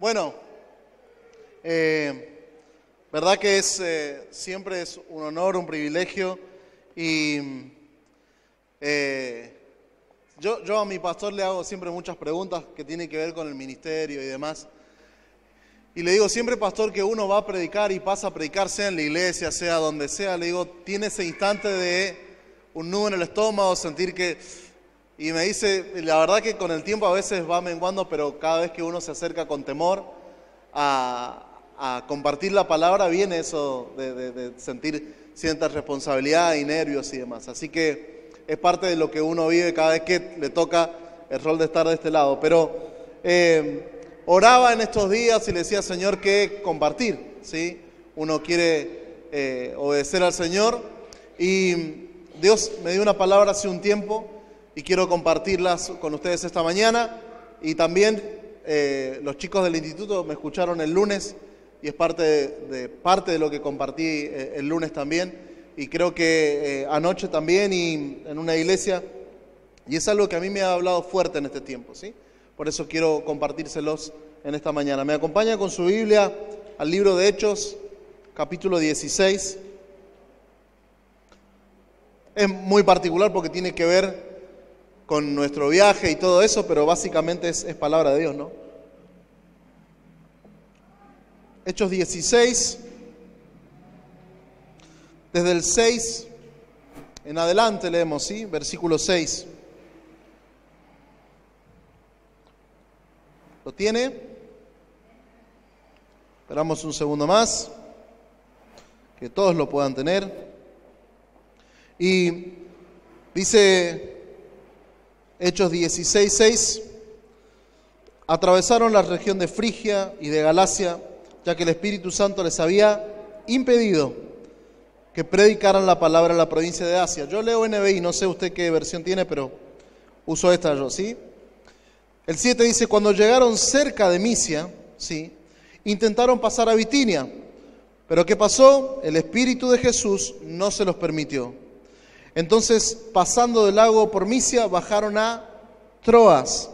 Bueno, verdad que siempre es un honor, un privilegio y yo a mi pastor le hago siempre muchas preguntas que tienen que ver con el ministerio y demás. Y le digo siempre, pastor, que uno va a predicar y pasa a predicar, sea en la iglesia, sea donde sea, le digo, tiene ese instante de un nudo en el estómago, sentir que... Y me dice, la verdad que con el tiempo a veces va menguando, pero cada vez que uno se acerca con temor a compartir la palabra, viene eso de sentir cierta responsabilidad y nervios y demás. Así que es parte de lo que uno vive cada vez que le toca el rol de estar de este lado. Pero oraba en estos días y le decía, Señor, ¿qué compartir? ¿Sí? Uno quiere obedecer al Señor y Dios me dio una palabra hace un tiempo y quiero compartirlas con ustedes esta mañana. Y también los chicos del instituto me escucharon el lunes y es parte de lo que compartí el lunes también. Y creo que anoche también y en una iglesia. Y es algo que a mí me ha hablado fuerte en este tiempo, ¿sí? Por eso quiero compartírselos en esta mañana. Me acompaña con su Biblia al libro de Hechos, capítulo 16. Es muy particular porque tiene que ver con nuestro viaje y todo eso, pero básicamente es palabra de Dios, ¿no? Hechos 16, desde el 6 en adelante leemos, ¿sí? Versículo 6. ¿Lo tiene? Esperamos un segundo más, que todos lo puedan tener. Y dice Hechos 16, 6, atravesaron la región de Frigia y de Galacia, ya que el Espíritu Santo les había impedido que predicaran la palabra en la provincia de Asia. Yo leo NBI, no sé usted qué versión tiene, pero uso esta yo, ¿sí? El 7 dice, cuando llegaron cerca de Misia, ¿sí?, intentaron pasar a Bitinia, pero ¿qué pasó? El Espíritu de Jesús no se los permitió. Entonces, pasando del lago por Misia, bajaron a Troas.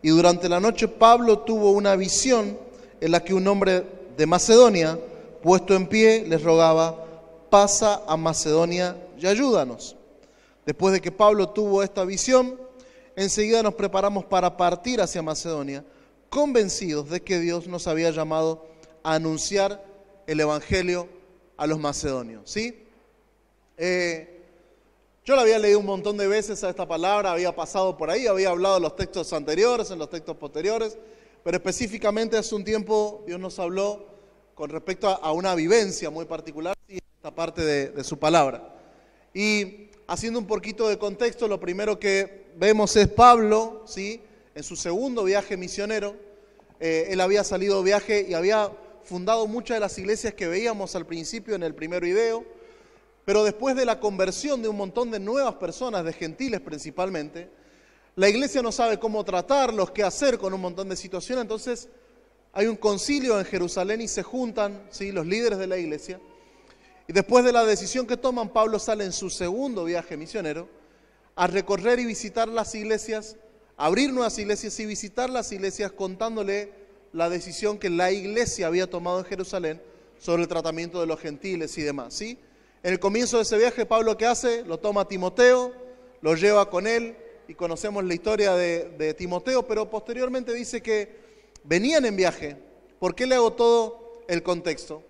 Y durante la noche Pablo tuvo una visión en la que un hombre de Macedonia, puesto en pie, les rogaba, pasa a Macedonia y ayúdanos. Después de que Pablo tuvo esta visión, enseguida nos preparamos para partir hacia Macedonia, convencidos de que Dios nos había llamado a anunciar el Evangelio a los macedonios, ¿sí? Yo la había leído un montón de veces a esta palabra, había pasado por ahí, había hablado en los textos anteriores, en los textos posteriores, pero específicamente hace un tiempo Dios nos habló con respecto a una vivencia muy particular en esta parte de su palabra. Y haciendo un poquito de contexto, lo primero que vemos es Pablo, ¿sí?, en su segundo viaje misionero. Él había salido de viaje y había fundado muchas de las iglesias que veíamos al principio en el primer video. Pero después de la conversión de un montón de nuevas personas, de gentiles principalmente, la iglesia no sabe cómo tratarlos, qué hacer con un montón de situaciones. Entonces hay un concilio en Jerusalén y se juntan, ¿sí?, los líderes de la iglesia. Y después de la decisión que toman, Pablo sale en su segundo viaje misionero a recorrer y visitar las iglesias, abrir nuevas iglesias y visitar las iglesias contándole la decisión que la iglesia había tomado en Jerusalén sobre el tratamiento de los gentiles y demás, ¿sí? En el comienzo de ese viaje, Pablo, ¿qué hace? Lo toma a Timoteo, lo lleva con él y conocemos la historia de Timoteo, pero posteriormente dice que venían en viaje. ¿Por qué le hago todo el contexto?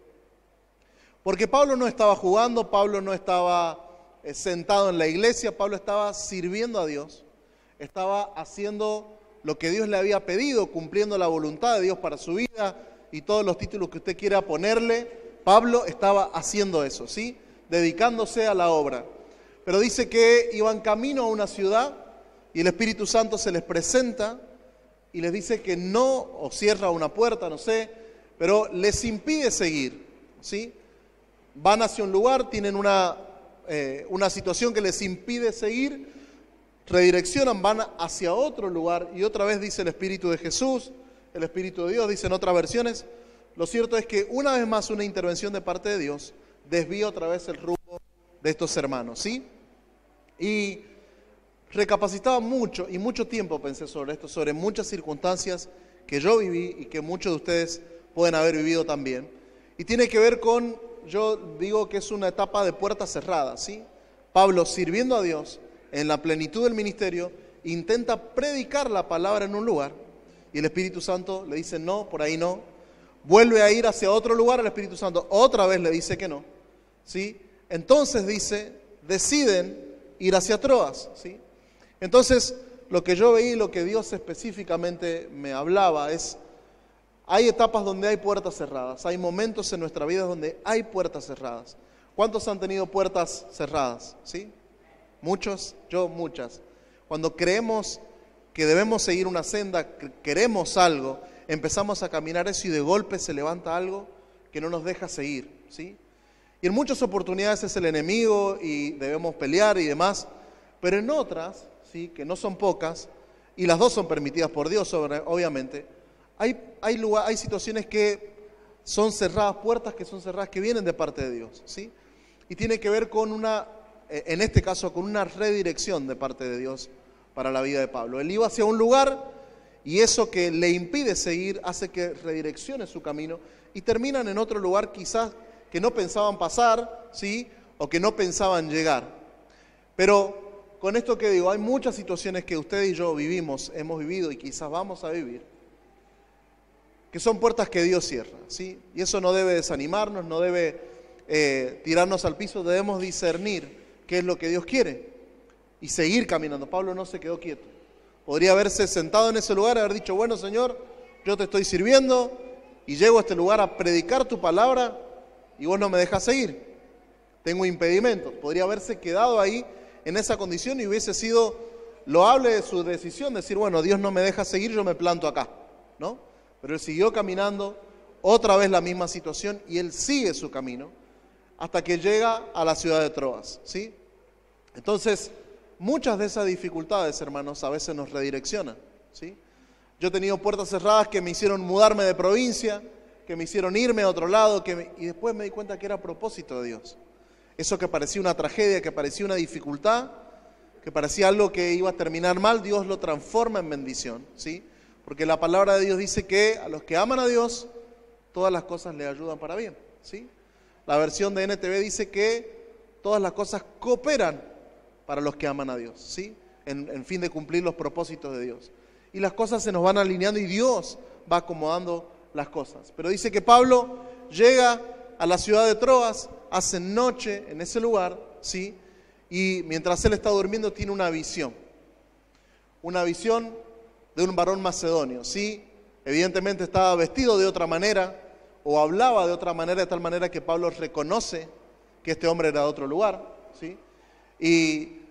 Porque Pablo no estaba jugando, Pablo no estaba sentado en la iglesia, Pablo estaba sirviendo a Dios, estaba haciendo lo que Dios le había pedido, cumpliendo la voluntad de Dios para su vida y todos los títulos que usted quiera ponerle. Pablo estaba haciendo eso, ¿sí?, dedicándose a la obra. Pero dice que iban camino a una ciudad y el Espíritu Santo se les presenta y les dice que no, o cierra una puerta, no sé, pero les impide seguir, ¿sí? Van hacia un lugar, tienen una situación que les impide seguir, redireccionan, van hacia otro lugar y otra vez dice el Espíritu de Jesús, el Espíritu de Dios, dicen otras versiones. Lo cierto es que una vez más una intervención de parte de Dios desvía otra vez el rumbo de estos hermanos, ¿sí? Y recapacitaba mucho, y mucho tiempo pensé sobre esto, sobre muchas circunstancias que yo viví y que muchos de ustedes pueden haber vivido también. Y tiene que ver con, yo digo que es una etapa de puertas cerradas, ¿sí? Pablo, sirviendo a Dios en la plenitud del ministerio, intenta predicar la palabra en un lugar y el Espíritu Santo le dice no, por ahí no. Vuelve a ir hacia otro lugar, el Espíritu Santo otra vez le dice que no, ¿sí? Entonces deciden ir hacia Troas, ¿sí? Entonces, lo que yo veí, lo que Dios específicamente me hablaba es, hay etapas donde hay puertas cerradas, hay momentos en nuestra vida donde hay puertas cerradas. ¿Cuántos han tenido puertas cerradas? ¿Sí? ¿Muchos? Yo muchas. Cuando creemos que debemos seguir una senda, queremos algo, empezamos a caminar eso y de golpe se levanta algo que no nos deja seguir, ¿sí? Y en muchas oportunidades es el enemigo y debemos pelear y demás, pero en otras, ¿sí?, que no son pocas, y las dos son permitidas por Dios, obviamente, hay situaciones que son cerradas, puertas que son cerradas, que vienen de parte de Dios, ¿sí? Y tiene que ver con en este caso, con una redirección de parte de Dios para la vida de Pablo. Él iba hacia un lugar y eso que le impide seguir hace que redireccione su camino y terminan en otro lugar quizás que no pensaban pasar, ¿sí?, o que no pensaban llegar. Pero con esto que digo, hay muchas situaciones que usted y yo hemos vivido y quizás vamos a vivir, que son puertas que Dios cierra, ¿sí? Y eso no debe desanimarnos, no debe tirarnos al piso, debemos discernir qué es lo que Dios quiere y seguir caminando. Pablo no se quedó quieto. Podría haberse sentado en ese lugar y haber dicho, bueno, Señor, yo te estoy sirviendo y llego a este lugar a predicar tu palabra y vos no me dejas seguir. Tengo impedimentos. Podría haberse quedado ahí en esa condición y hubiese sido loable de su decisión, decir, bueno, Dios no me deja seguir, yo me planto acá, ¿no? Pero él siguió caminando, otra vez la misma situación, y él sigue su camino hasta que llega a la ciudad de Troas, ¿sí? Entonces, muchas de esas dificultades, hermanos, a veces nos redireccionan, ¿sí? Yo he tenido puertas cerradas que me hicieron mudarme de provincia, que me hicieron irme a otro lado, y después me di cuenta que era a propósito de Dios. Eso que parecía una tragedia, que parecía una dificultad, que parecía algo que iba a terminar mal, Dios lo transforma en bendición, ¿sí? Porque la palabra de Dios dice que a los que aman a Dios, todas las cosas le ayudan para bien, ¿sí? La versión de NTV dice que todas las cosas cooperan para los que aman a Dios, ¿sí? En fin de cumplir los propósitos de Dios. Y las cosas se nos van alineando y Dios va acomodando las cosas. Pero dice que Pablo llega a la ciudad de Troas, hace noche en ese lugar, ¿sí? Y mientras él está durmiendo tiene una visión de un varón macedonio, ¿sí? Evidentemente estaba vestido de otra manera o hablaba de otra manera, de tal manera que Pablo reconoce que este hombre era de otro lugar, ¿sí? Y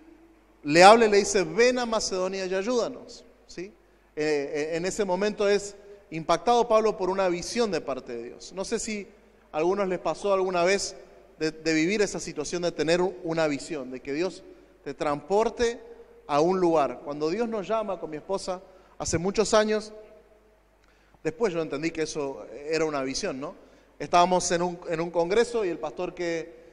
le habla y le dice, ven a Macedonia y ayúdanos, ¿sí? En ese momento es impactado Pablo por una visión de parte de Dios. No sé si a algunos les pasó alguna vez de vivir esa situación de tener una visión, de que Dios te transporte a un lugar. Cuando Dios nos llama con mi esposa hace muchos años, después yo entendí que eso era una visión, ¿no? Estábamos en un congreso y el pastor que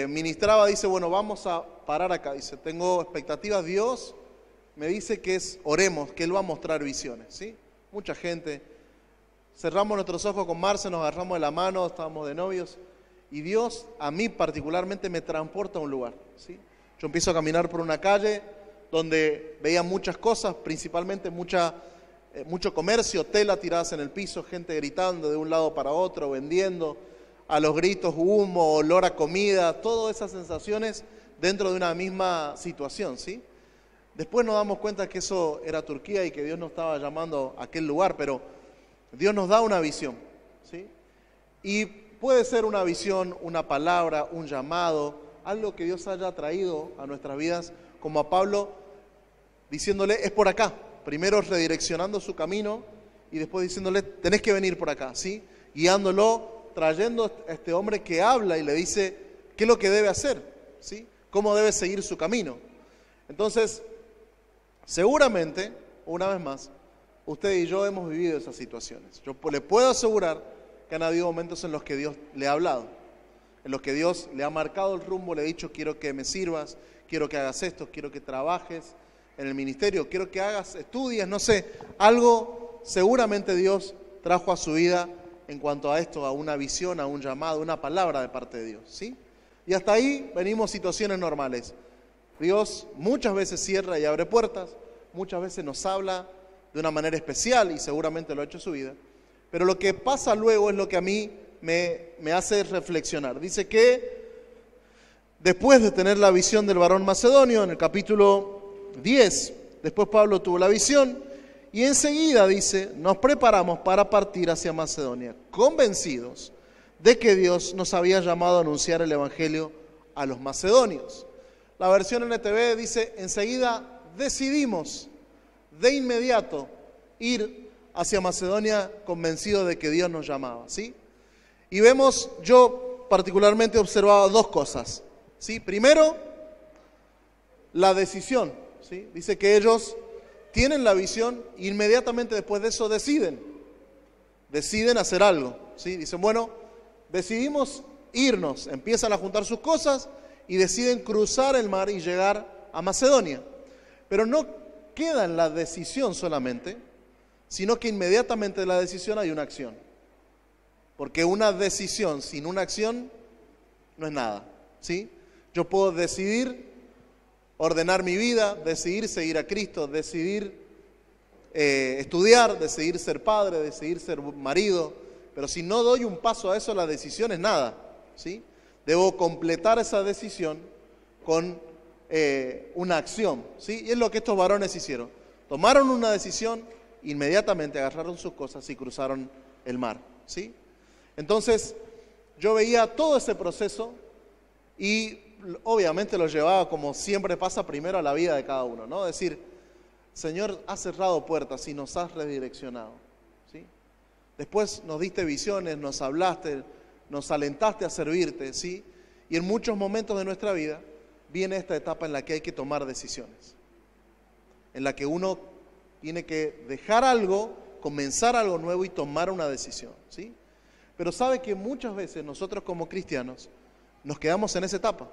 ministraba dice, bueno, vamos a parar acá. Dice, tengo expectativas, Dios me dice que oremos, que Él va a mostrar visiones, ¿sí? Mucha gente, cerramos nuestros ojos con Marce, nos agarramos de la mano, estábamos de novios, y Dios a mí particularmente me transporta a un lugar, ¿sí? Yo empiezo a caminar por una calle donde veía muchas cosas, principalmente mucho comercio, tela tiradas en el piso, gente gritando de un lado para otro, vendiendo, a los gritos, humo, olor a comida, todas esas sensaciones dentro de una misma situación, ¿sí? Después nos damos cuenta que eso era Turquía y que Dios nos estaba llamando a aquel lugar, pero Dios nos da una visión, ¿sí? Y puede ser una visión, una palabra, un llamado, algo que Dios haya traído a nuestras vidas, como a Pablo, diciéndole, es por acá. Primero redireccionando su camino y después diciéndole, tenés que venir por acá, ¿sí? Guiándolo, trayendo a este hombre que habla y le dice qué es lo que debe hacer, ¿sí? Cómo debe seguir su camino. Entonces, seguramente, una vez más, usted y yo hemos vivido esas situaciones. Yo le puedo asegurar que han habido momentos en los que Dios le ha hablado, en los que Dios le ha marcado el rumbo, le ha dicho, quiero que me sirvas, quiero que hagas esto, quiero que trabajes en el ministerio, quiero que estudies, no sé, algo seguramente Dios trajo a su vida en cuanto a esto, a una visión, a un llamado, una palabra de parte de Dios, ¿sí? Y hasta ahí venimos situaciones normales. Dios muchas veces cierra y abre puertas, muchas veces nos habla de una manera especial y seguramente lo ha hecho en su vida. Pero lo que pasa luego es lo que a mí me hace reflexionar. Dice que después de tener la visión del varón macedonio, en el capítulo 10, después Pablo tuvo la visión y enseguida dice, nos preparamos para partir hacia Macedonia, convencidos de que Dios nos había llamado a anunciar el evangelio a los macedonios. La versión NTV dice, enseguida decidimos de inmediato ir hacia Macedonia convencidos de que Dios nos llamaba, ¿sí? Y vemos, yo particularmente he observado dos cosas, ¿sí? Primero, la decisión, ¿sí? Dice que ellos tienen la visión e inmediatamente después de eso deciden hacer algo, ¿sí? Dicen, bueno, decidimos irnos, empiezan a juntar sus cosas y deciden cruzar el mar y llegar a Macedonia. Pero no queda en la decisión solamente, sino que inmediatamente de la decisión hay una acción. Porque una decisión sin una acción no es nada, ¿sí? Yo puedo decidir ordenar mi vida, decidir seguir a Cristo, decidir estudiar, decidir ser padre, decidir ser marido, pero si no doy un paso a eso, la decisión es nada, ¿sí? Debo completar esa decisión con una acción, ¿sí? Y es lo que estos varones hicieron. Tomaron una decisión, inmediatamente agarraron sus cosas y cruzaron el mar, ¿sí? Entonces, yo veía todo ese proceso y obviamente lo llevaba, como siempre pasa, primero a la vida de cada uno, ¿no? Decir, Señor, has cerrado puertas y nos has redireccionado, ¿sí? Después nos diste visiones, nos hablaste, nos alentaste a servirte, ¿sí? Y en muchos momentos de nuestra vida viene esta etapa en la que hay que tomar decisiones, en la que uno tiene que dejar algo, comenzar algo nuevo y tomar una decisión, ¿sí? Pero sabe que muchas veces nosotros como cristianos nos quedamos en esa etapa,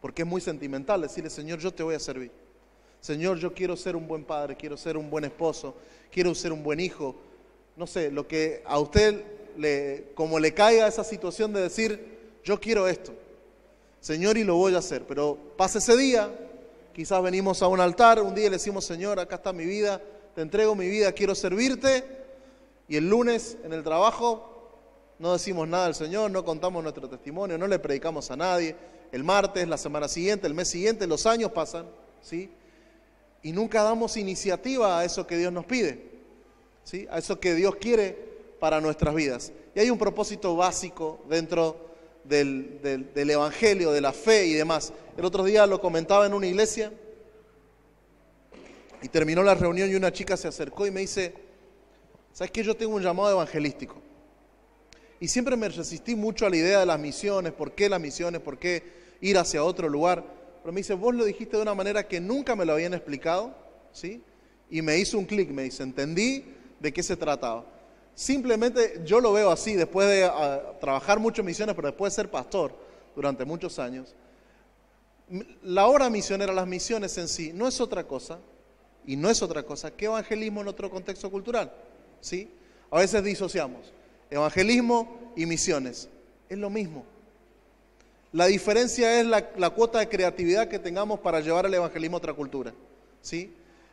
porque es muy sentimental decirle, Señor, yo te voy a servir. Señor, yo quiero ser un buen padre, quiero ser un buen esposo, quiero ser un buen hijo. No sé, lo que a usted como le caiga esa situación de decir, yo quiero esto, Señor, y lo voy a hacer. Pero pasa ese día, quizás venimos a un altar, un día le decimos, Señor, acá está mi vida, te entrego mi vida, quiero servirte. Y el lunes en el trabajo no decimos nada al Señor, no contamos nuestro testimonio, no le predicamos a nadie. El martes, la semana siguiente, el mes siguiente, los años pasan, ¿sí? Y nunca damos iniciativa a eso que Dios nos pide, ¿sí? A eso que Dios quiere para nuestras vidas. Y hay un propósito básico dentro del Evangelio, de la fe y demás. El otro día lo comentaba en una iglesia y terminó la reunión y una chica se acercó y me dice, ¿sabes qué? Yo tengo un llamado evangelístico. Y siempre me resistí mucho a la idea de las misiones, ¿por qué las misiones? ¿Por qué ir hacia otro lugar? Pero me dice, vos lo dijiste de una manera que nunca me lo habían explicado, ¿sí? Y me hizo un clic, me dice, entendí de qué se trataba. Simplemente yo lo veo así, después de trabajar mucho en misiones, pero después de ser pastor durante muchos años. La obra misionera, las misiones en sí, no es otra cosa, y no es otra cosa que evangelismo en otro contexto cultural, ¿sí? A veces disociamos evangelismo y misiones, es lo mismo. La diferencia es la cuota de creatividad que tengamos para llevar el evangelismo a otra cultura, ¿sí?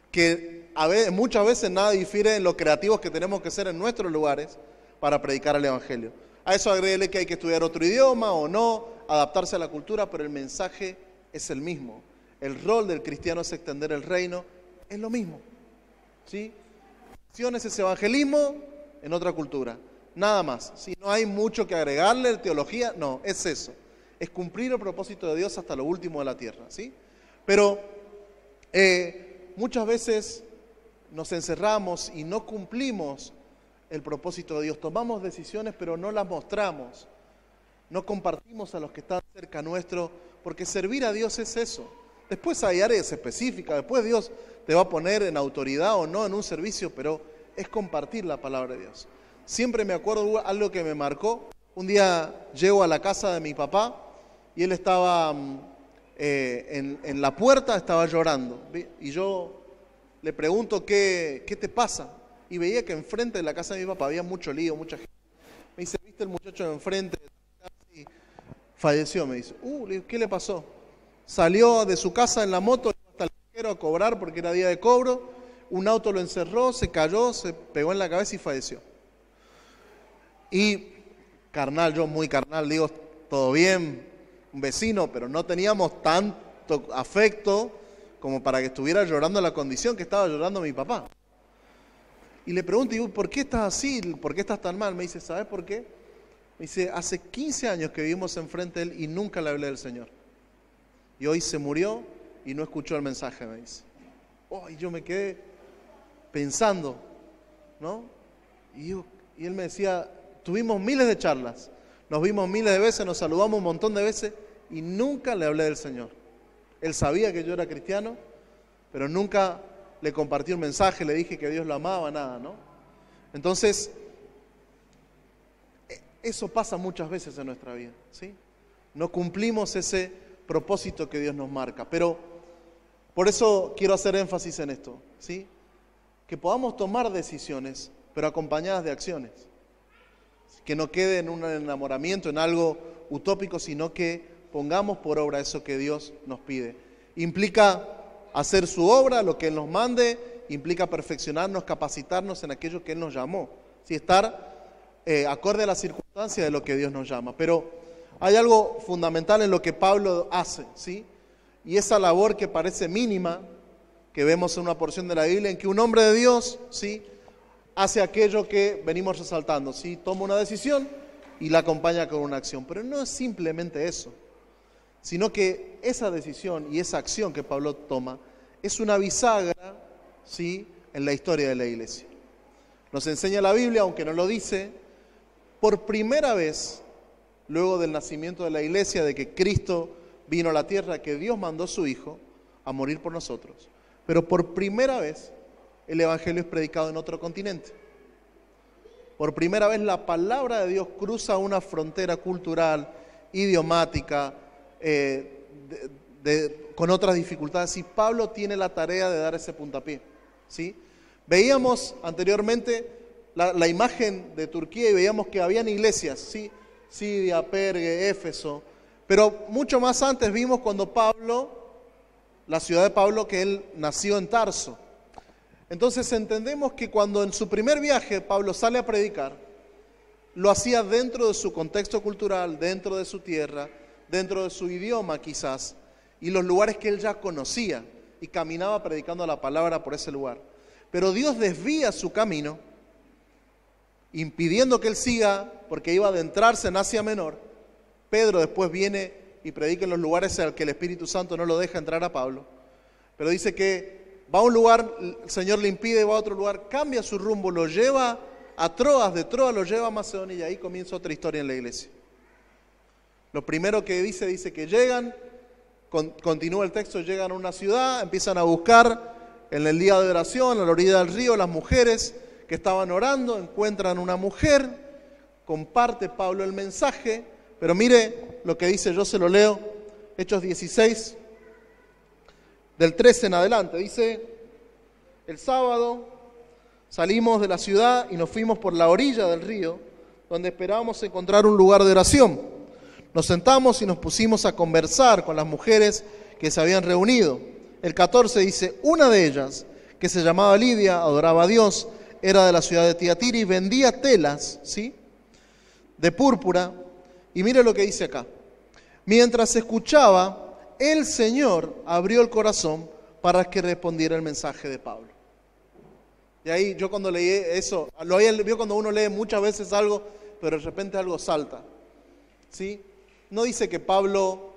Que muchas veces nada difiere en lo creativos que tenemos que ser en nuestros lugares para predicar el evangelio. A eso agréguele que hay que estudiar otro idioma o no, adaptarse a la cultura, pero el mensaje es el mismo. El rol del cristiano es extender el reino, es lo mismo, ¿sí? Misiones es evangelismo en otra cultura, nada más. Si no hay mucho que agregarle, teología, no, es eso. Es cumplir el propósito de Dios hasta lo último de la tierra, ¿sí? Pero muchas veces nos encerramos y no cumplimos el propósito de Dios. Tomamos decisiones, pero no las mostramos. No compartimos a los que están cerca nuestro, porque servir a Dios es eso. Después hay áreas específicas, después Dios te va a poner en autoridad o no en un servicio, pero es compartir la palabra de Dios. Siempre me acuerdo algo que me marcó. Un día llego a la casa de mi papá y él estaba en la puerta, estaba llorando. Y yo le pregunto, ¿qué te pasa? y veía que enfrente de la casa de mi papá había mucho lío, mucha gente. Me dice, ¿viste el muchacho de enfrente? Y falleció, me dice. Le digo, ¿qué le pasó? Salió de su casa en la moto hasta el cajero a cobrar porque era día de cobro. Un auto lo encerró, se cayó, se pegó en la cabeza y falleció. Y carnal, yo muy carnal, digo, todo bien, un vecino, pero no teníamos tanto afecto como para que estuviera llorando la condición que estaba llorando mi papá. Y le pregunto, digo, ¿por qué estás así? ¿Por qué estás tan mal? Me dice, ¿sabes por qué? Me dice, hace 15 años que vivimos enfrente de él y nunca le hablé del Señor. Y hoy se murió y no escuchó el mensaje, me dice. Y yo me quedé pensando, ¿no? Y él me decía, tuvimos miles de charlas, nos vimos miles de veces, nos saludamos un montón de veces y nunca le hablé del Señor. Él sabía que yo era cristiano, pero nunca le compartí un mensaje, le dije que Dios lo amaba, nada, ¿no? Entonces, eso pasa muchas veces en nuestra vida, ¿sí? No cumplimos ese propósito que Dios nos marca, pero por eso quiero hacer énfasis en esto, ¿sí? Que podamos tomar decisiones, pero acompañadas de acciones. Que no quede en un enamoramiento, en algo utópico, sino que pongamos por obra eso que Dios nos pide. Implica hacer su obra, lo que Él nos mande, implica perfeccionarnos, capacitarnos en aquello que Él nos llamó. ¿Sí? Estar acorde a las circunstancias de lo que Dios nos llama. Pero hay algo fundamental en lo que Pablo hace, ¿sí? Y esa labor que parece mínima, que vemos en una porción de la Biblia, en que un hombre de Dios, ¿sí?, hace aquello que venimos resaltando, ¿sí? Toma una decisión y la acompaña con una acción. Pero no es simplemente eso, sino que esa decisión y esa acción que Pablo toma es una bisagra, ¿sí?, en la historia de la iglesia. Nos enseña la Biblia, aunque no lo dice, por primera vez, luego del nacimiento de la iglesia, de que Cristo vino a la tierra, que Dios mandó a su Hijo a morir por nosotros. Pero por primera vez el Evangelio es predicado en otro continente. Por primera vez la palabra de Dios cruza una frontera cultural, idiomática, con otras dificultades. Y Pablo tiene la tarea de dar ese puntapié, ¿sí? Veíamos anteriormente la imagen de Turquía y veíamos que habían iglesias, ¿sí? Siria, Pergue, Éfeso. Pero mucho más antes vimos cuando la ciudad de Pablo, que él nació en Tarso. Entonces entendemos que cuando en su primer viaje Pablo sale a predicar, lo hacía dentro de su contexto cultural, dentro de su tierra, dentro de su idioma quizás, y los lugares que él ya conocía, y caminaba predicando la palabra por ese lugar. Pero Dios desvía su camino, impidiendo que él siga, porque iba a adentrarse en Asia Menor. Pedro después viene y predica en los lugares al que el Espíritu Santo no lo deja entrar a Pablo. Pero dice que va a un lugar, el Señor le impide, va a otro lugar, cambia su rumbo, lo lleva a Troas, de Troas lo lleva a Macedonia y ahí comienza otra historia en la iglesia. Lo primero que dice que llegan, continúa el texto, llegan a una ciudad, empiezan a buscar en el día de oración, a la orilla del río, las mujeres que estaban orando, encuentran una mujer, comparte Pablo el mensaje, pero mire lo que dice, yo se lo leo, Hechos 16, del 13 en adelante, dice, el sábado salimos de la ciudad y nos fuimos por la orilla del río, donde esperábamos encontrar un lugar de oración. Nos sentamos y nos pusimos a conversar con las mujeres que se habían reunido. El 14 dice, una de ellas, que se llamaba Lidia, adoraba a Dios, era de la ciudad de Tiatira y vendía telas, ¿sí?, de púrpura. Y mire lo que dice acá. Mientras escuchaba, el Señor abrió el corazón para que respondiera el mensaje de Pablo. Y ahí yo cuando leí eso, vio cuando uno lee muchas veces algo, pero de repente algo salta, ¿sí? No dice que Pablo,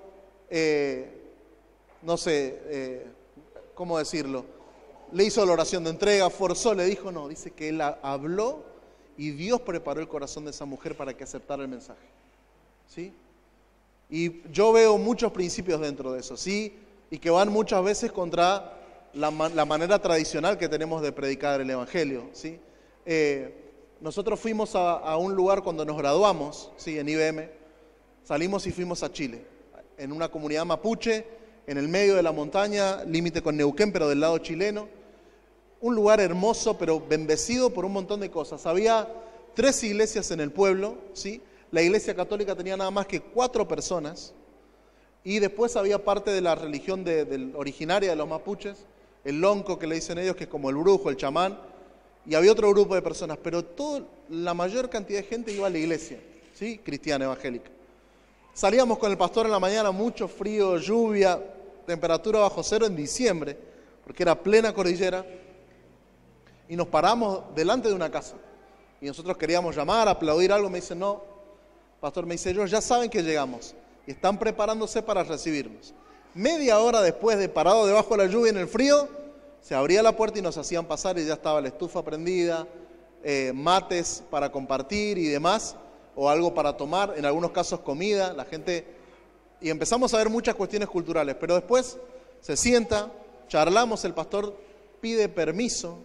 ¿cómo decirlo? Le hizo la oración de entrega, forzó, le dijo, no, dice que él habló y Dios preparó el corazón de esa mujer para que aceptara el mensaje, ¿sí? Y yo veo muchos principios dentro de eso, ¿sí? Y que van muchas veces contra la manera tradicional que tenemos de predicar el Evangelio, ¿sí? Nosotros fuimos a un lugar cuando nos graduamos, ¿sí?, en IBM, salimos y fuimos a Chile, en una comunidad mapuche, en el medio de la montaña, límite con Neuquén, pero del lado chileno. un lugar hermoso, pero bendecido por un montón de cosas. Había 3 iglesias en el pueblo, ¿sí? La iglesia católica tenía nada más que 4 personas, y después había parte de la religión originaria de los mapuches, el lonco que le dicen ellos, que es como el brujo, el chamán, y había otro grupo de personas, pero la mayor cantidad de gente iba a la iglesia, ¿sí? Cristiana, evangélica. Salíamos con el pastor en la mañana, mucho frío, lluvia, temperatura bajo cero en diciembre, porque era plena cordillera, y nos paramos delante de una casa. Y nosotros queríamos llamar, aplaudir algo, me dice, no, pastor, me dice, ellos ya saben que llegamos, y están preparándose para recibirnos. Media hora después de parado debajo de la lluvia en el frío, se abría la puerta y nos hacían pasar, y ya estaba la estufa prendida, mates para compartir y demás, o algo para tomar, en algunos casos comida, la gente, y empezamos a ver muchas cuestiones culturales, pero después se sienta, charlamos, el pastor pide permiso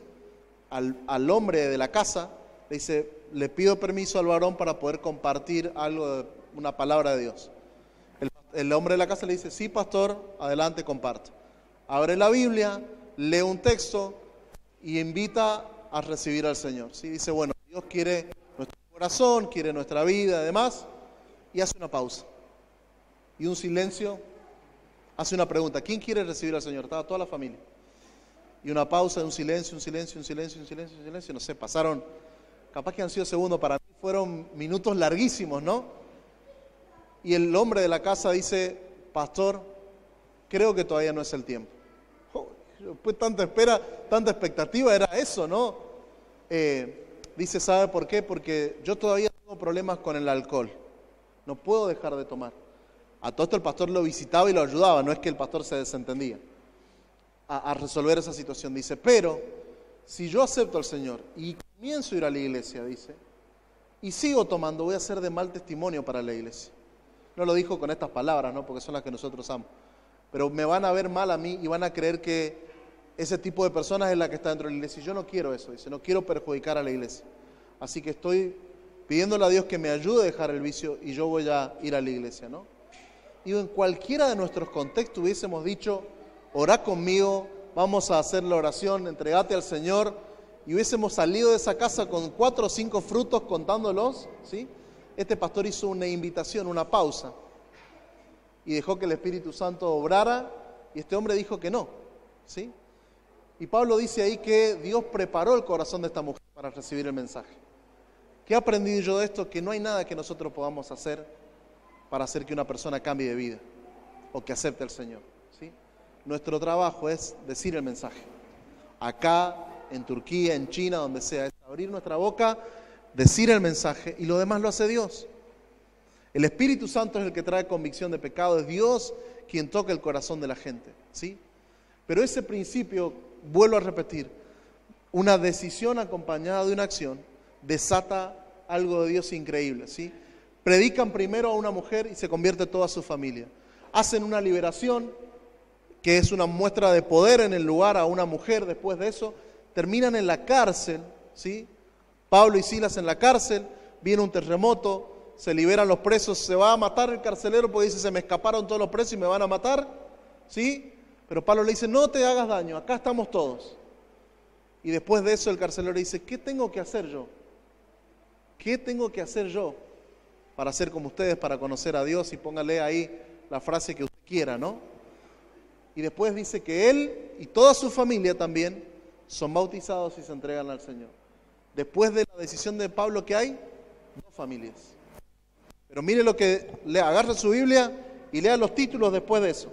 al hombre de la casa, le dice, le pido permiso al varón para poder compartir algo, una palabra de Dios. El hombre de la casa le dice, sí, pastor, adelante, comparte. Abre la Biblia, lee un texto y invita a recibir al Señor. ¿Sí? Dice, bueno, Dios quiere nuestro corazón, quiere nuestra vida, además, y hace una pausa. Y un silencio, hace una pregunta, ¿quién quiere recibir al Señor? Estaba toda la familia. Y una pausa, un silencio, un silencio, un silencio, un silencio, un silencio, no sé, pasaron, capaz que han sido segundos, para mí fueron minutos larguísimos, ¿no? Y el hombre de la casa dice, pastor, creo que todavía no es el tiempo. Pues tanta espera, tanta expectativa era eso, ¿no? Dice, ¿sabe por qué? Porque yo todavía tengo problemas con el alcohol. No puedo dejar de tomar. A todo esto el pastor lo visitaba y lo ayudaba, no es que el pastor se desentendía a resolver esa situación. Dice, pero si yo acepto al Señor y comienzo a ir a la iglesia, dice, y sigo tomando, voy a ser de mal testimonio para la iglesia. No lo dijo con estas palabras, ¿no? Porque son las que nosotros amamos. Pero me van a ver mal a mí y van a creer que ese tipo de personas es la que está dentro de la iglesia. Y yo no quiero eso, dice, no quiero perjudicar a la iglesia. Así que estoy pidiéndole a Dios que me ayude a dejar el vicio y yo voy a ir a la iglesia, ¿no? Y en cualquiera de nuestros contextos hubiésemos dicho, orá conmigo, vamos a hacer la oración, entregate al Señor, y hubiésemos salido de esa casa con 4 o 5 frutos contándolos, ¿sí? Este pastor hizo una invitación, una pausa, y dejó que el Espíritu Santo obrara, y este hombre dijo que no, ¿sí? Y Pablo dice ahí que Dios preparó el corazón de esta mujer para recibir el mensaje. ¿Qué he aprendido yo de esto? Que no hay nada que nosotros podamos hacer para hacer que una persona cambie de vida o que acepte al Señor, ¿sí? Nuestro trabajo es decir el mensaje. Acá, en Turquía, en China, donde sea, es abrir nuestra boca, decir el mensaje, y lo demás lo hace Dios. El Espíritu Santo es el que trae convicción de pecado, es Dios quien toca el corazón de la gente, ¿sí? Pero ese principio, vuelvo a repetir, una decisión acompañada de una acción desata algo de Dios increíble, ¿sí? Predican primero a una mujer y se convierte toda su familia. Hacen una liberación, que es una muestra de poder en el lugar, a una mujer. Después de eso, terminan en la cárcel, ¿sí? Pablo y Silas en la cárcel, viene un terremoto, se liberan los presos, se va a matar el carcelero porque dice, se me escaparon todos los presos y me van a matar, ¿sí? Pero Pablo le dice, no te hagas daño, acá estamos todos. Y después de eso el carcelero dice, ¿qué tengo que hacer yo? ¿Qué tengo que hacer yo para ser como ustedes, para conocer a Dios? Y póngale ahí la frase que usted quiera, ¿no? Y después dice que él y toda su familia también son bautizados y se entregan al Señor. Después de la decisión de Pablo, que hay 2 familias. Pero mire lo que, agarra su Biblia y lea los títulos después de eso.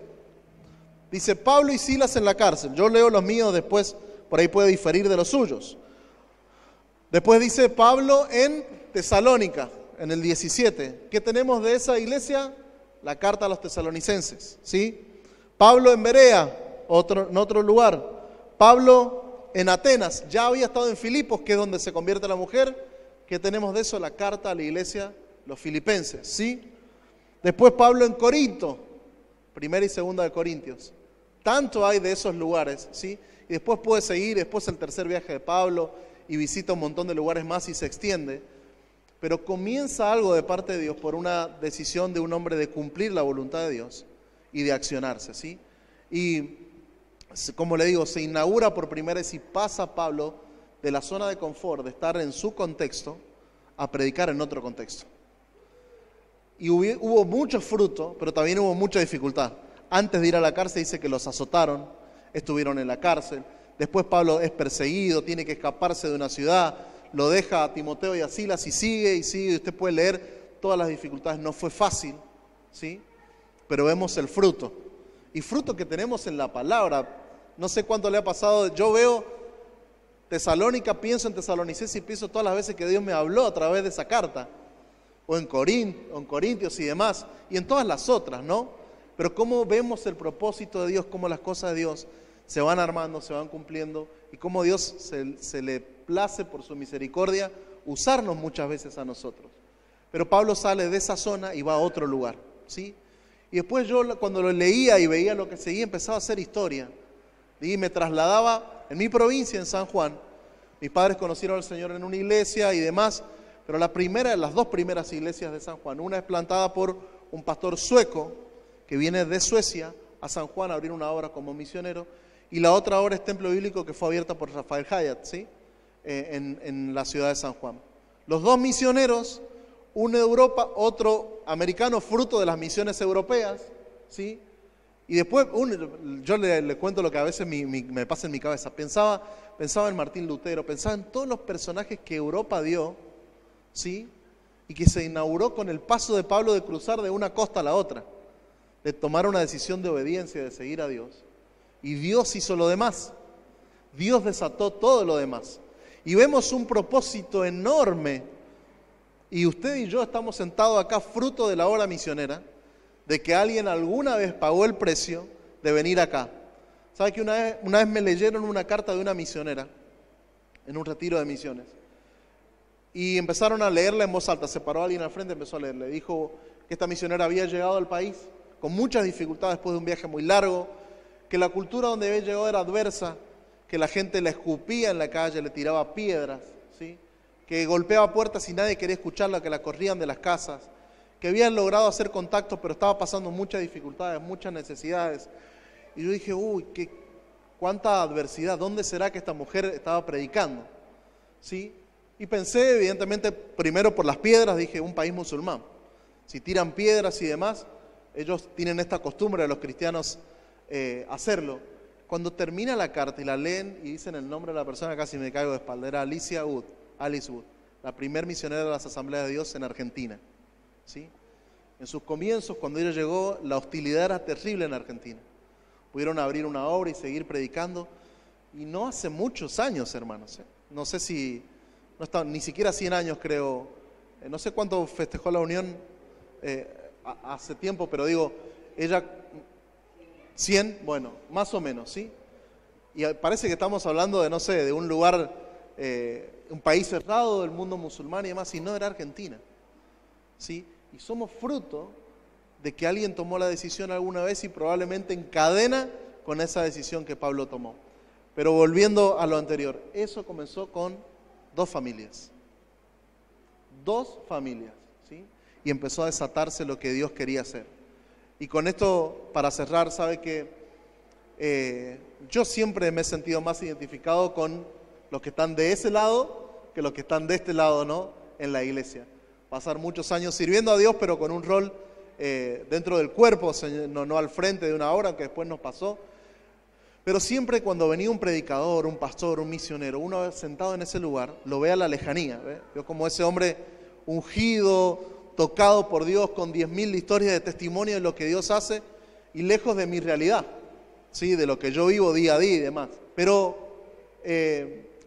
Dice, Pablo y Silas en la cárcel. Yo leo los míos, después por ahí puede diferir de los suyos. Después dice, Pablo en Tesalónica, en el 17. ¿Qué tenemos de esa iglesia? La carta a los tesalonicenses, ¿sí? Pablo en Berea, en otro lugar. Pablo en Atenas, ya había estado en Filipos, que es donde se convierte la mujer. ¿Qué tenemos de eso? La carta a la iglesia, los filipenses, ¿sí? Después Pablo en Corinto, 1 y 2 de Corintios. Tanto hay de esos lugares, ¿sí? Y después puede seguir, después el tercer viaje de Pablo, y visita un montón de lugares más y se extiende. Pero comienza algo de parte de Dios por una decisión de un hombre de cumplir la voluntad de Dios y de accionarse, ¿sí? Y como le digo, se inaugura por primera vez y pasa Pablo de la zona de confort, de estar en su contexto, a predicar en otro contexto. Y hubo mucho fruto, pero también hubo mucha dificultad. Antes de ir a la cárcel dice que los azotaron, estuvieron en la cárcel. Después Pablo es perseguido, tiene que escaparse de una ciudad, lo deja a Timoteo y a Silas y sigue, y usted puede leer todas las dificultades. No fue fácil, ¿sí? Pero vemos el fruto. Y fruto que tenemos en la palabra. No sé cuánto le ha pasado, yo veo Tesalónica, pienso en Tesalonicenses y pienso todas las veces que Dios me habló a través de esa carta. O en Corintios y demás, y en todas las otras, ¿no? Pero cómo vemos el propósito de Dios, cómo las cosas de Dios se van armando, se van cumpliendo, y cómo Dios se le place por su misericordia usarnos muchas veces a nosotros. Pero Pablo sale de esa zona y va a otro lugar, ¿sí? Y después yo cuando lo leía y veía lo que seguía, empezaba a hacer historia. Y me trasladaba en mi provincia, en San Juan. Mis padres conocieron al Señor en una iglesia y demás, pero las dos primeras iglesias de San Juan, una es plantada por un pastor sueco que viene de Suecia a San Juan a abrir una obra como misionero, y la otra obra es Templo Bíblico, que fue abierta por Rafael Hayat, ¿sí? En la ciudad de San Juan. Los dos misioneros, uno de Europa, otro americano, fruto de las misiones europeas, ¿sí? Y después, yo le cuento lo que a veces me pasa en mi cabeza. Pensaba en Martín Lutero, pensaba en todos los personajes que Europa dio, ¿sí? Y que se inauguró con el paso de Pablo de cruzar de una costa a la otra, de tomar una decisión de obediencia, de seguir a Dios. Y Dios hizo lo demás. Dios desató todo lo demás. Y vemos un propósito enorme. Y usted y yo estamos sentados acá fruto de la obra misionera, de que alguien alguna vez pagó el precio de venir acá. ¿Sabe que una vez me leyeron una carta de una misionera en un retiro de misiones? Y empezaron a leerla en voz alta. Se paró alguien al frente y empezó a leerle. Dijo que esta misionera había llegado al país con muchas dificultades después de un viaje muy largo, que la cultura donde había llegado era adversa, que la gente la escupía en la calle, le tiraba piedras, ¿sí? Que golpeaba puertas y nadie quería escucharla, que la corrían de las casas, que habían logrado hacer contacto, pero estaba pasando muchas dificultades, muchas necesidades. Y yo dije, cuánta adversidad, ¿dónde será que esta mujer estaba predicando? ¿Sí? Y pensé, evidentemente, primero por las piedras, dije, un país musulmán. Si tiran piedras y demás, ellos tienen esta costumbre de los cristianos hacerlo. Cuando termina la carta y la leen y dicen el nombre de la persona, casi me caigo de espalda. Era Alice Wood, la primer misionera de las Asambleas de Dios en Argentina, ¿sí? En sus comienzos, cuando ella llegó, la hostilidad era terrible en Argentina. Pudieron abrir una obra y seguir predicando, y no hace muchos años, hermanos, no sé si, no está, ni siquiera 100 años creo, no sé cuánto festejó la Unión hace tiempo, pero digo, ella, 100, bueno, más o menos, ¿sí? Y parece que estamos hablando de, no sé, de un lugar, un país cerrado del mundo musulmán y demás, y no era Argentina, ¿sí? Y somos fruto de que alguien tomó la decisión alguna vez y probablemente encadena con esa decisión que Pablo tomó. Pero volviendo a lo anterior, eso comenzó con dos familias, ¿sí? Y empezó a desatarse lo que Dios quería hacer. Y con esto, para cerrar, sabe que yo siempre me he sentido más identificado con los que están de ese lado que los que están de este lado, ¿no? En la iglesia. Pasar muchos años sirviendo a Dios, pero con un rol dentro del cuerpo, no al frente de una obra, que después nos pasó. Pero siempre cuando venía un predicador, un pastor, un misionero, uno sentado en ese lugar, lo ve a la lejanía, ¿ve? Yo como ese hombre ungido, tocado por Dios, con 10.000 historias de testimonio de lo que Dios hace, y lejos de mi realidad, ¿sí? De lo que yo vivo día a día y demás. Pero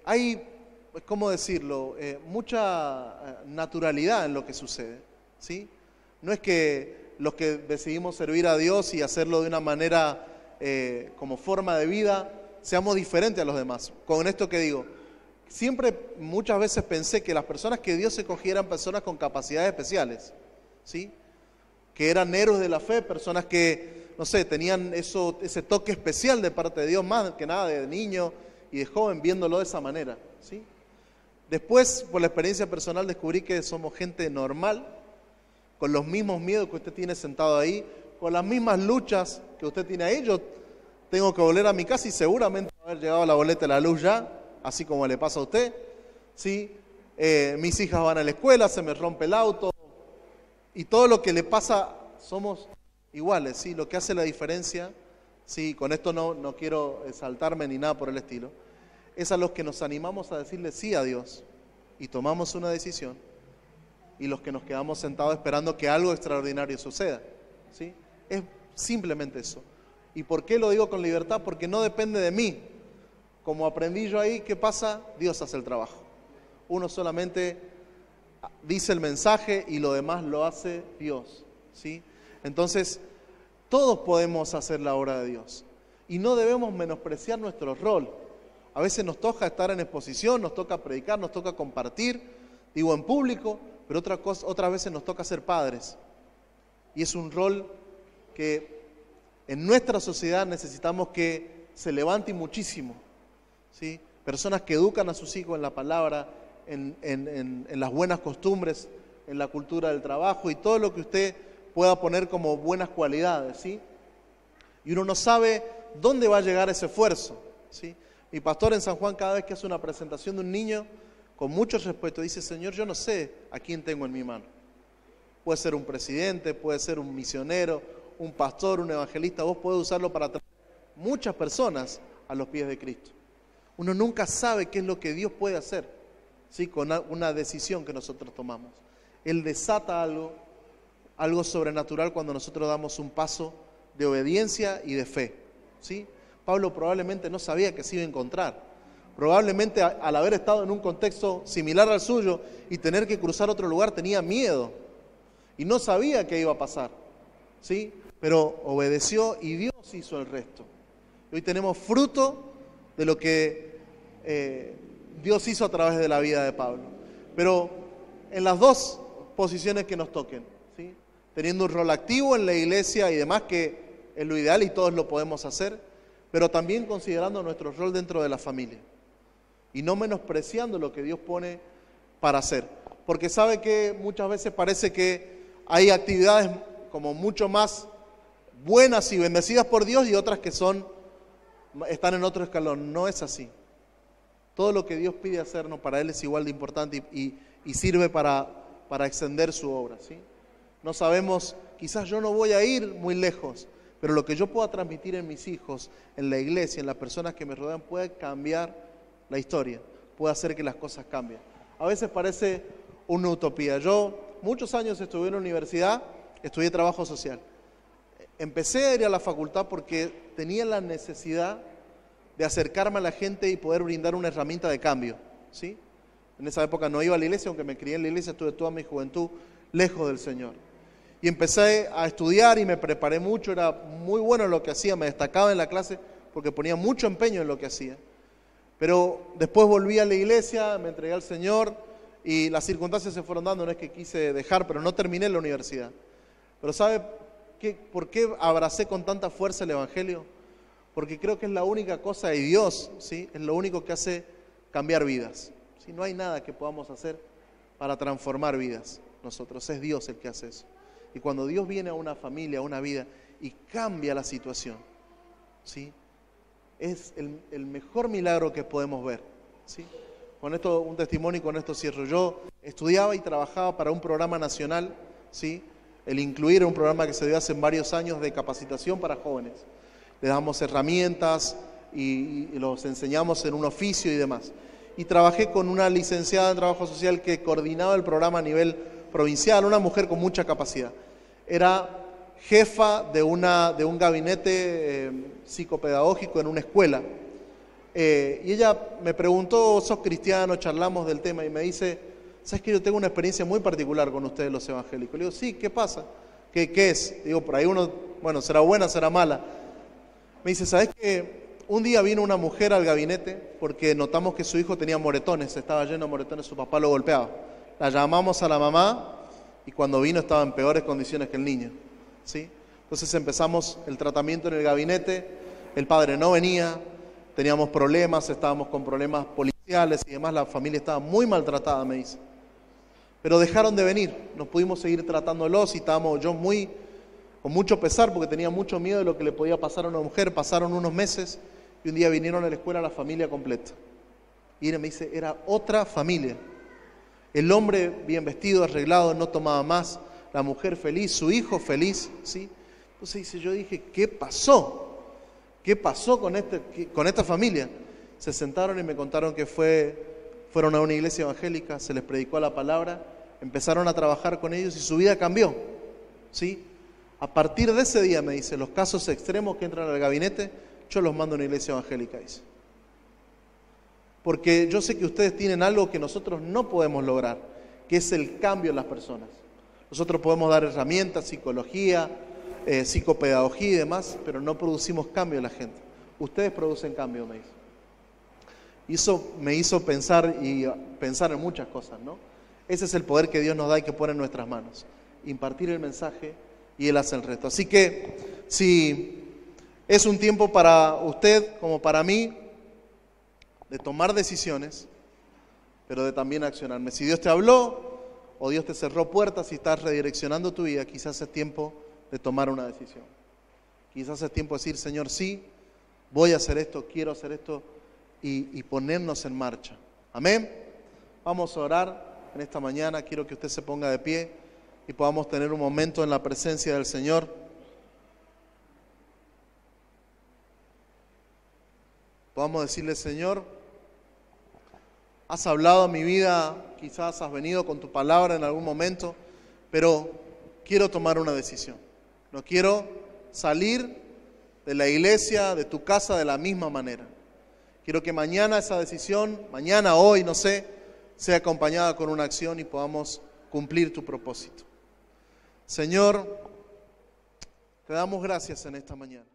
hay, ¿cómo decirlo?, mucha naturalidad en lo que sucede, ¿sí? No es que los que decidimos servir a Dios y hacerlo de una manera como forma de vida, seamos diferentes a los demás. Con esto que digo, siempre, muchas veces pensé que las personas que Dios escogía eran personas con capacidades especiales, ¿sí? Que eran héroes de la fe, personas que, no sé, tenían ese toque especial de parte de Dios, más que nada de niño y de joven, viéndolo de esa manera, ¿sí? Después, por la experiencia personal, descubrí que somos gente normal, con los mismos miedos que usted tiene sentado ahí, con las mismas luchas que usted tiene ahí. Yo tengo que volver a mi casa y seguramente va a haber llegado la boleta de la luz ya, así como le pasa a usted. ¿Sí? Mis hijas van a la escuela, se me rompe el auto, y todo lo que le pasa, somos iguales, ¿sí? Lo que hace la diferencia, ¿sí? Con esto no quiero exaltarme ni nada por el estilo, es a los que nos animamos a decirle sí a Dios y tomamos una decisión, y los que nos quedamos sentados esperando que algo extraordinario suceda, ¿sí? Es simplemente eso. ¿Y por qué lo digo con libertad? Porque no depende de mí. Como aprendí yo ahí, ¿qué pasa? Dios hace el trabajo. Uno solamente dice el mensaje y lo demás lo hace Dios, ¿sí? Entonces, todos podemos hacer la obra de Dios y no debemos menospreciar nuestro rol. A veces nos toca estar en exposición, nos toca predicar, nos toca compartir, digo en público, pero otras veces nos toca ser padres. Y es un rol que en nuestra sociedad necesitamos que se levante muchísimo, ¿sí? Personas que educan a sus hijos en la palabra, en las buenas costumbres, en la cultura del trabajo y todo lo que usted pueda poner como buenas cualidades, ¿sí? Y uno no sabe dónde va a llegar ese esfuerzo, ¿sí? Mi pastor en San Juan, cada vez que hace una presentación de un niño, con mucho respeto, dice: Señor, yo no sé a quién tengo en mi mano. Puede ser un presidente, puede ser un misionero, un pastor, un evangelista. Vos podés usarlo para traer muchas personas a los pies de Cristo. Uno nunca sabe qué es lo que Dios puede hacer, ¿sí? Con una decisión que nosotros tomamos. Él desata algo sobrenatural cuando nosotros damos un paso de obediencia y de fe, ¿sí? Pablo probablemente no sabía que se iba a encontrar. Probablemente al haber estado en un contexto similar al suyo y tener que cruzar otro lugar tenía miedo y no sabía qué iba a pasar, ¿sí? Pero obedeció y Dios hizo el resto. Hoy tenemos fruto de lo que Dios hizo a través de la vida de Pablo. Pero en las dos posiciones que nos toquen, ¿sí? Teniendo un rol activo en la iglesia y demás, que es lo ideal y todos lo podemos hacer, pero también considerando nuestro rol dentro de la familia y no menospreciando lo que Dios pone para hacer. Porque sabe que muchas veces parece que hay actividades como mucho más buenas y bendecidas por Dios y otras que están en otro escalón. No es así. Todo lo que Dios pide hacernos para Él es igual de importante y sirve para extender su obra, ¿sí? No sabemos, quizás yo no voy a ir muy lejos, pero lo que yo pueda transmitir en mis hijos, en la iglesia, en las personas que me rodean, puede cambiar la historia, puede hacer que las cosas cambien. A veces parece una utopía. Yo muchos años estudié en la universidad, estudié trabajo social. Empecé a ir a la facultad porque tenía la necesidad de acercarme a la gente y poder brindar una herramienta de cambio, ¿sí? En esa época no iba a la iglesia, aunque me crié en la iglesia, estuve toda mi juventud lejos del Señor. Y empecé a estudiar y me preparé mucho, era muy bueno en lo que hacía, me destacaba en la clase porque ponía mucho empeño en lo que hacía. Pero después volví a la iglesia, me entregué al Señor y las circunstancias se fueron dando, no es que quise dejar, pero no terminé la universidad. Pero ¿sabe por qué abracé con tanta fuerza el Evangelio? Porque creo que es la única cosa, y Dios, ¿sí? Es lo único que hace cambiar vidas, ¿sí? No hay nada que podamos hacer para transformar vidas nosotros, es Dios el que hace eso. Y cuando Dios viene a una familia, a una vida, y cambia la situación, ¿sí? Es el mejor milagro que podemos ver, ¿sí? Con esto, un testimonio y con esto cierro. Yo estudiaba y trabajaba para un programa nacional, ¿sí? El Incluir, un programa que se dio hace varios años de capacitación para jóvenes. Les damos herramientas y los enseñamos en un oficio y demás. Y trabajé con una licenciada en trabajo social que coordinaba el programa a nivel provincial, una mujer con mucha capacidad. Era jefa de un gabinete psicopedagógico en una escuela. Y ella me preguntó: ¿sos cristiano? Charlamos del tema y me dice: ¿sabes que yo tengo una experiencia muy particular con ustedes los evangélicos? Le digo: sí, ¿qué pasa? ¿Qué es? Digo, por ahí uno, bueno, será buena, será mala. Me dice: ¿sabes que un día vino una mujer al gabinete porque notamos que su hijo tenía moretones, estaba lleno de moretones, su papá lo golpeaba? La llamamos a la mamá y cuando vino estaba en peores condiciones que el niño, ¿sí? Entonces empezamos el tratamiento en el gabinete, el padre no venía, teníamos problemas, estábamos con problemas policiales y demás, la familia estaba muy maltratada, me dice. Pero dejaron de venir, nos pudimos seguir tratándolos y estábamos yo muy con mucho pesar porque tenía mucho miedo de lo que le podía pasar a una mujer. Pasaron unos meses y un día vinieron a la escuela la familia completa. Y él me dice, era otra familia. El hombre bien vestido, arreglado, no tomaba más. La mujer feliz, su hijo feliz, ¿sí? Entonces yo dije, ¿qué pasó? ¿Qué pasó con esta familia? Se sentaron y me contaron que fueron a una iglesia evangélica, se les predicó la palabra, empezaron a trabajar con ellos y su vida cambió, ¿sí? A partir de ese día, me dice, los casos extremos que entran al gabinete, yo los mando a una iglesia evangélica, dice. Porque yo sé que ustedes tienen algo que nosotros no podemos lograr, que es el cambio en las personas. Nosotros podemos dar herramientas, psicología, psicopedagogía y demás, pero no producimos cambio en la gente. Ustedes producen cambio, me dice. Eso me hizo pensar en muchas cosas, ¿no? Ese es el poder que Dios nos da y que pone en nuestras manos. Impartir el mensaje y Él hace el resto. Así que, si es un tiempo para usted como para mí, de tomar decisiones, pero de también accionarme. Si Dios te habló o Dios te cerró puertas y estás redireccionando tu vida, quizás es tiempo de tomar una decisión. Quizás es tiempo de decir, Señor, sí, voy a hacer esto, quiero hacer esto y ponernos en marcha. Amén. Vamos a orar en esta mañana. Quiero que usted se ponga de pie y podamos tener un momento en la presencia del Señor. Podamos decirle, Señor, has hablado a mi vida, quizás has venido con tu palabra en algún momento, pero quiero tomar una decisión. No quiero salir de la iglesia, de tu casa, de la misma manera. Quiero que mañana esa decisión, mañana, hoy, no sé, sea acompañada con una acción y podamos cumplir tu propósito. Señor, te damos gracias en esta mañana.